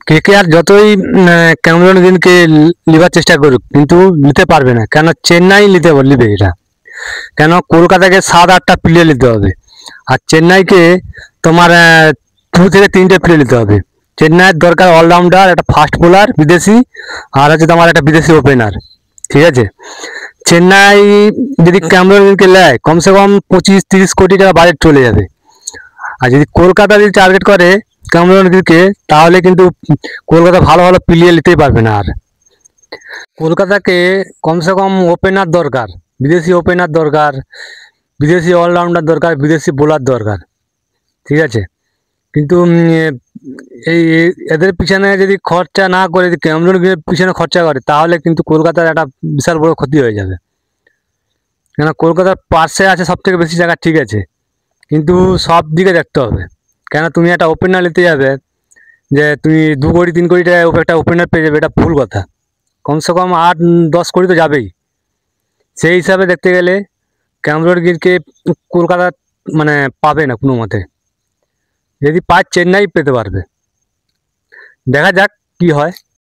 KKR যতই Cameron গ্রিনকে লিবার চেষ্টা করুক কিন্তু নিতে পারবে না, কেন চেন্নাই নিবে এটা। কেন কলকাতাকে 7-8টা প্লেয়ার নিতে হবে, আর চেন্নাইকে তোমার 2 থেকে 3টে প্লেয়ার নিতে হবে। চেন্নাইয়ের দরকার অলরাউন্ডার, একটা ফাস্ট বোলার বিদেশি, আর হচ্ছে তোমার একটা বিদেশি ওপেনার। ঠিক আছে, চেন্নাই যদি ক্যামেরন গ্রিনকে নেয় কমসে কম 25-30 কোটি টাকা বাজেট চলে যাবে। আর যদি কলকাতা যদি টার্গেট করে ক্যামেরন গ্রিনকে, তাহলে কিন্তু কলকাতা ভালো ভালো প্লেয়ার নিতেই পারবে না। আর কলকাতাকে কমসে কম ওপেনার দরকার, বিদেশি ওপেনার দরকার, বিদেশি অলরাউন্ডার দরকার, বিদেশি বোলার দরকার। ঠিক আছে, কিন্তু এদের পিছনে যদি খরচা না করে, যদি ক্যামেরন গ্রিনের পিছনে খরচা করে, তাহলে কিন্তু কলকাতার একটা বিশাল বড় ক্ষতি হয়ে যাবে। কেন কলকাতার পার্সে আছে সব থেকে বেশি জায়গা, ঠিক আছে, কিন্তু সব দিকে দেখতে হবে। কেন তুমি একটা ওপেনার নিতে যাবে, যে তুমি 2 কোটি 3 কোটি টাকায় একটা ওপেনার পেয়ে যাবে, এটা ভুল কথা। কমসে কম 8-10 কোটি তো যাবেই। সেই হিসাবে দেখতে গেলে ক্যামেরন গ্রিনকে কলকাতা মানে পাবে না কোনো মতে। যদি পায় চেন্নাই পেতে পারবে, দেখা যাক কি হয়।